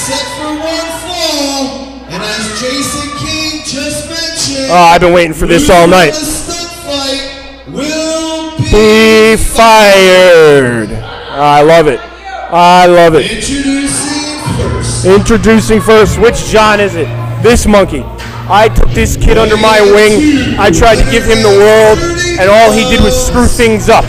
set for one fall, and as Jason King just mentioned, I've been waiting for this all night. The stunt fight will be fired. I love it. I love it. Introducing first. Which John is it? This monkey. I took this kid under my wing. I tried to give him the world, and all he did was screw things up.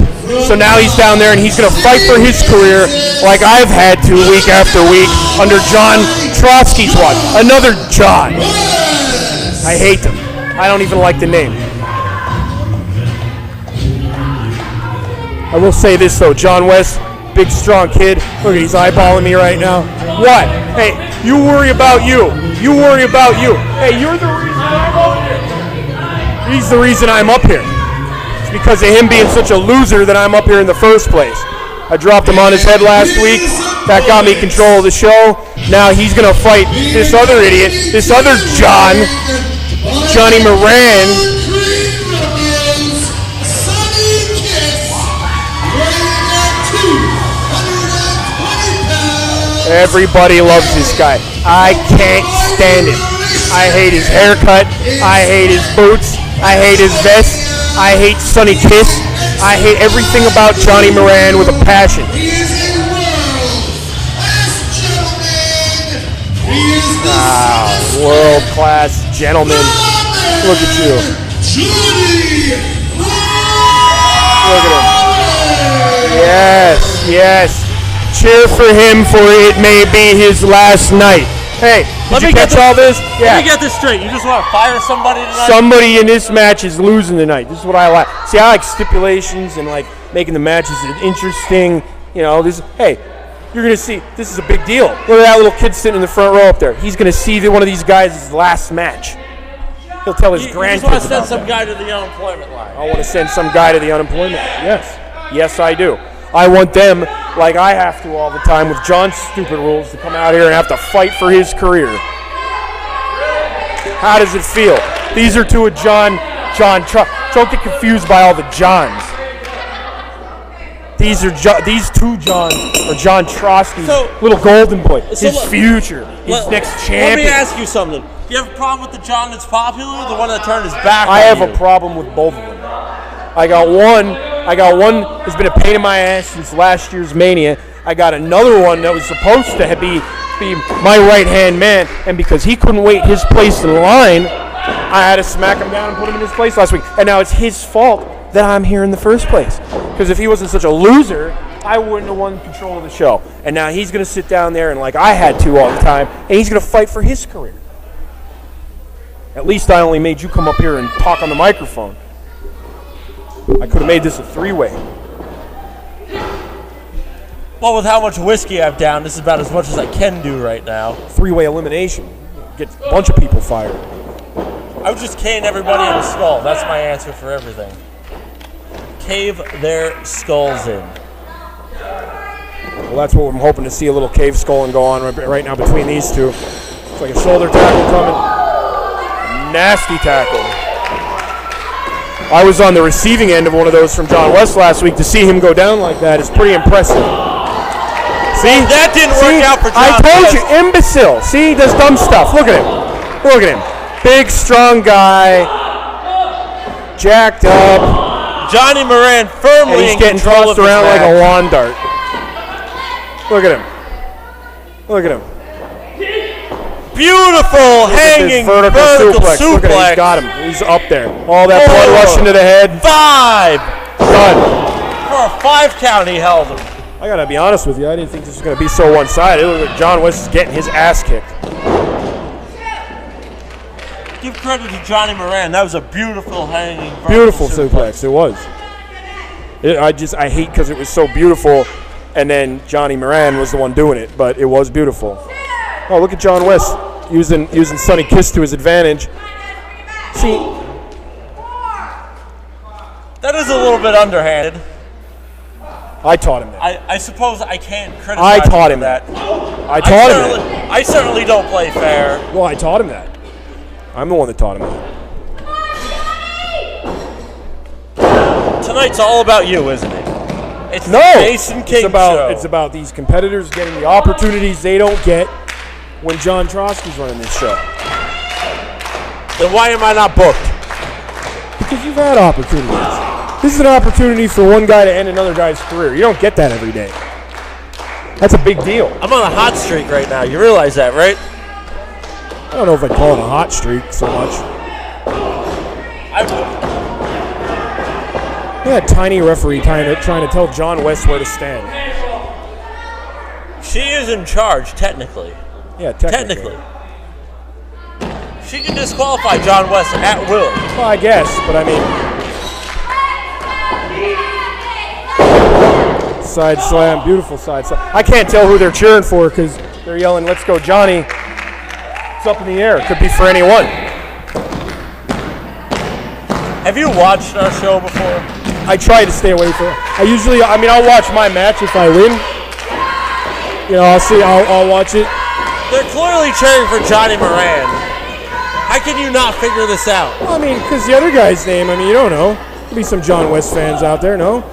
So now he's down there, and he's going to fight for his career like I've had to week after week under John Trotsky's watch. Another John. I hate them. I don't even like the name. I will say this, though. John West, big, strong kid. Look, he's eyeballing me right now. What? Hey, you worry about you. You worry about you. Hey, you're the reason I'm up here. He's the reason I'm up here. It's because of him being such a loser that I'm up here in the first place. I dropped him on his head last week. That got me control of the show. Now he's going to fight this other idiot, this other John, Johnny Moran. Everybody loves this guy. I can't stand him. I hate his haircut. I hate his boots. I hate his vest. I hate Sonny Kiss. I hate everything about Johnny Moran with a passion. World-class gentleman. Look at you. Look at him. Yes, yes. Cheer for him, for it may be his last night. Hey, did you catch all this? Yeah. Let me get this straight. You just want to fire somebody tonight? Somebody in this match is losing tonight. This is what I like. See, I like stipulations and like making the matches interesting. You know, this. Hey, you're gonna see. This is a big deal. Look at that little kid sitting in the front row up there. He's gonna see that one of these guys' last match. He'll tell his grandkids. You just want to send some guy to the unemployment line. I want to send some guy to the unemployment line. Yes, yes, I do. I want them, like I have to all the time with John's stupid rules, to come out here and have to fight for his career. How does it feel? These are two of Don't get confused by all the Johns. These two Johns are John Trotsky's little golden boy, his future, his next champion. Let me ask you something. Do you have a problem with the John that's popular, or the one that turned his back on you? I have a problem with both of them. I got one that's been a pain in my ass since last year's Mania. I got another one that was supposed to be my right-hand man, and because he couldn't wait his place in line, I had to smack him down and put him in his place last week. And now it's his fault that I'm here in the first place. Because if he wasn't such a loser, I wouldn't have won control of the show. And now he's going to sit down there and like I had to all the time, and he's going to fight for his career. At least I only made you come up here and talk on the microphone. I could have made this a three-way. Well, with how much whiskey I've down, this is about as much as I can do right now. Three-way elimination. Get a bunch of people fired. I would just cane everybody in the skull. That's my answer for everything. Cave their skulls in. Well, that's what I'm hoping to see, a little cave sculling go on right now between these two. It's like a shoulder tackle coming. Nasty tackle. I was on the receiving end of one of those from John West last week. To see him go down like that is pretty impressive. See? That didn't work out for John I told West. you, imbecile. See, he does dumb stuff. Look at him. Look at him. Big, strong guy. Jacked up. Johnny Moran firmly and he's getting tossed around like a lawn dart. Look at him. Look at him. Beautiful hanging vertical suplex. Look at him. He's got him. He's up there. All that blood rushing to the head. 5. Done. For a 5 count, he held him. I got to be honest with you. I didn't think this was going to be so one-sided. It looked like John West is getting his ass kicked. Give credit to Johnny Moran. That was a beautiful hanging vertical beautiful suplex. It was. I hate because it was so beautiful, and then Johnny Moran was the one doing it, but it was beautiful. Oh, look at John West using Sonny Kiss to his advantage. See, that is a little bit underhanded. I taught him that. I suppose I can't criticize I taught him that. I taught him that. I certainly don't play fair. Well, I taught him that. I'm the one that taught him that. Tonight's all about you, isn't it? It's no, the Jason King show. It's about these competitors getting the opportunities they don't get, when John Trotsky's running this show? Then why am I not booked? Because you've had opportunities. This is an opportunity for one guy to end another guy's career. You don't get that every day. That's a big deal. I'm on a hot streak right now. You realize that, right? I don't know if I'd call it a hot streak so much. I would. Yeah, tiny referee trying to tell John West where to stand. She is in charge, technically. Yeah, technically. She can disqualify John West at will. Well, I guess, but I mean... Side slam, beautiful side slam. I can't tell who they're cheering for because they're yelling, "Let's go, Johnny." It's up in the air. It could be for anyone. Have you watched our show before? I try to stay away from it. I'll watch my match if I win. You know, I'll watch it. They're clearly cheering for Johnny Moran. How can you not figure this out? Well, I mean, because the other guy's name, you don't know. Could be some John West fans out there, no?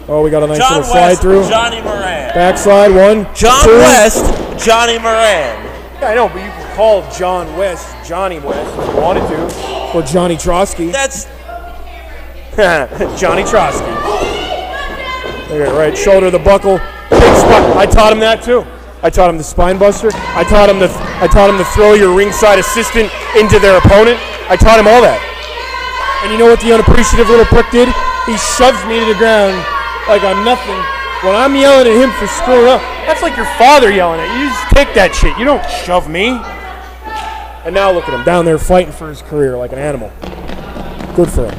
Oh, we got a nice little slide through. Johnny Moran. Backslide, 1, John 2. West, Johnny Moran. Yeah, I know, but you can call John West Johnny West if you wanted to. Or Johnny Trotsky. That's... Johnny Trotsky. Look at right shoulder, the buckle. Big spot. I taught him that too. I taught him the spine buster. I taught him to throw your ringside assistant into their opponent. I taught him all that. And you know what the unappreciative little prick did? He shoves me to the ground like I'm nothing. When I'm yelling at him for screwing up, that's like your father yelling at you. You just take that shit. You don't shove me. And now look at him down there fighting for his career like an animal. Good for him.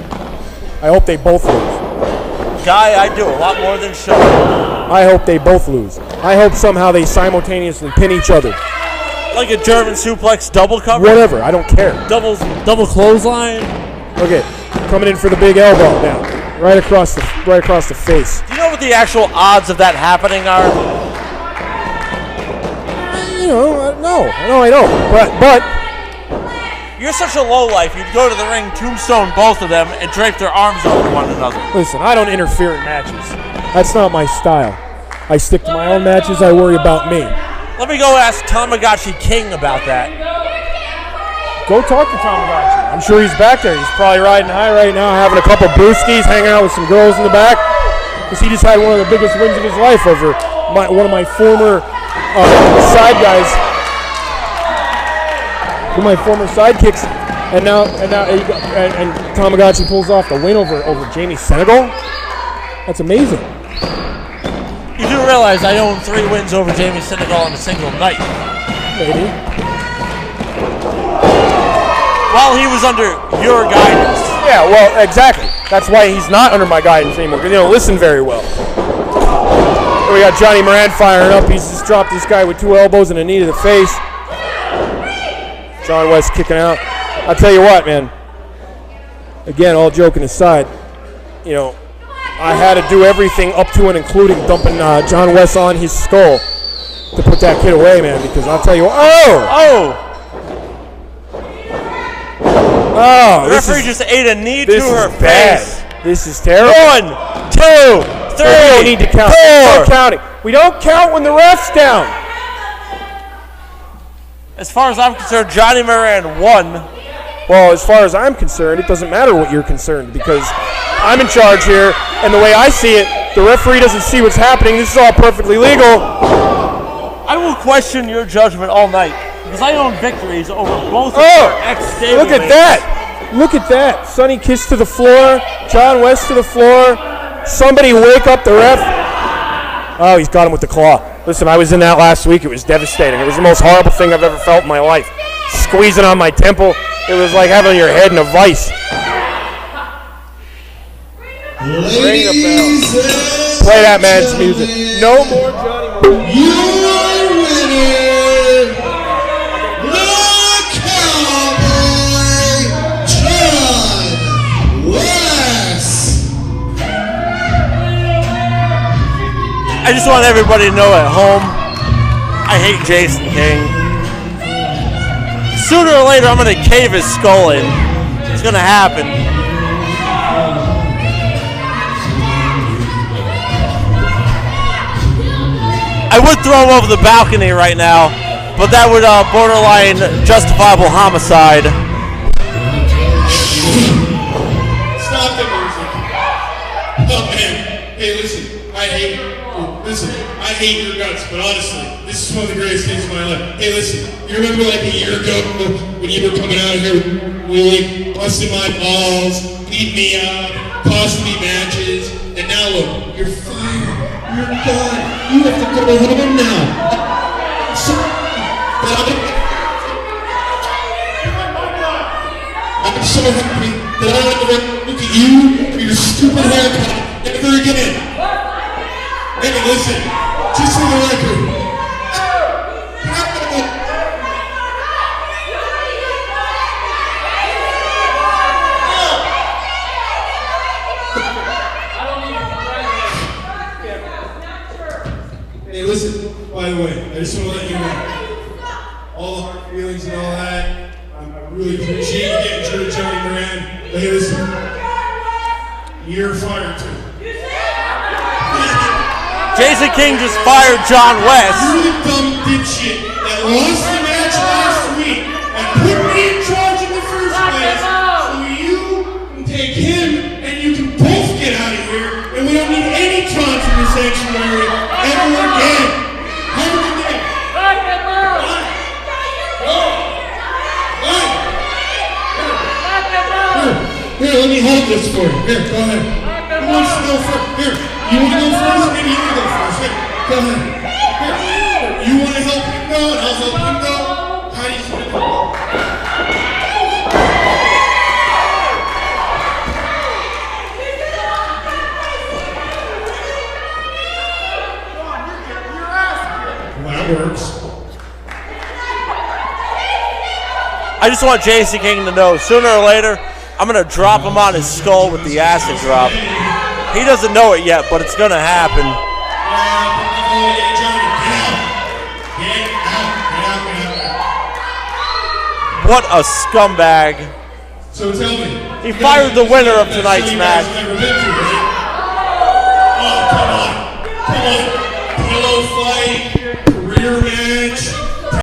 I hope they both lose. Guy, I do a lot more than show. I hope they both lose. I hope somehow they simultaneously pin each other. Like a German suplex double cover? Whatever, I don't care. Double clothesline? Okay, coming in for the big elbow now. Right across the face. Do you know what the actual odds of that happening are? No, I don't. But you're such a lowlife. You'd go to the ring, tombstone both of them, and drape their arms over one another. Listen, I don't interfere in matches. That's not my style. I stick to my own matches. I worry about me. Let me go ask Tamagotchi King about that. Go talk to Tamagotchi. I'm sure he's back there. He's probably riding high right now, having a couple brewskis, hanging out with some girls in the back. Because he just had one of the biggest wins of his life over one of my former side guys. One of my former sidekicks. And now Tamagotchi pulls off the win over Jamie Senegal. That's amazing. You do realize I own 3 wins over Jamie Senegal in a single night. Maybe. While he was under your guidance. Yeah, well, exactly. That's why he's not under my guidance anymore, because he don't listen very well. Here we got Johnny Moran firing up. He's just dropped this guy with 2 elbows and a knee to the face. John West kicking out. I'll tell you what, man. Again, all joking aside, I had to do everything up to and including dumping John West on his skull to put that kid away, man, because I'll tell you what. Oh, the referee just ate a knee to her face. This is terrible. 1, 2, 3. We don't need to count. 4. No counting. We don't count when the ref's down. As far as I'm concerned, Johnny Moran won. Well, as far as I'm concerned, it doesn't matter what you're concerned because I'm in charge here, and the way I see it, the referee doesn't see what's happening. This is all perfectly legal. I will question your judgment all night because I own victories over both of Oh, your ex-stablemates. look at that. Look at that. Sonny Kiss to the floor. John West to the floor. Somebody wake up the ref. Oh, he's got him with the claw. Listen, I was in that last week. It was devastating. It was the most horrible thing I've ever felt in my life. Squeezing on my temple. It was like having your head in a vice. Ring the bell. Play that man's music. No more Johnny Moran. You are winning the Cowboy John West. I just want everybody to know at home, I hate Jason King. Sooner or later, I'm going to cave his skull in. It's going to happen. I would throw him over the balcony right now, but that would borderline justifiable homicide. Stop the music. Oh man. Hey, listen. I hate your guts, but honestly, this is one of the greatest things of my life. Hey, listen. You remember like a year ago when you were coming out here, really busting my balls, beating me up, costing me matches, and now look, you're fired. You're done. You have to go home now. I'm so happy that I don't have to look at you or your stupid haircut ever again. Hey, listen, just for the record. Hey, listen, by the way, I just want to let you know, all the hard feelings and all that, I really appreciate you getting through to Johnny Moran. But hey, listen, you're fired too. Jason King just fired John West. You're the dumb dipshit that lost the match last week and put me in charge in the first place so you can take him and you can both get out of here and we don't need any Tron from the sanctuary ever again. Never again. Here, let me hold this for you. Here, go ahead. Who wants to go first? Here, you want to go first? Maybe you want to go first. Here, go ahead. Here, you want to help him go and I'll help him go? How do you want to go? Well, that works. I just want Jason King to know, sooner or later, I'm going to drop him on his skull with the acid drop. He doesn't know it yet, but it's going to happen. What a scumbag. So tell me. He fired the winner of tonight's match. Oh, come on. Come on.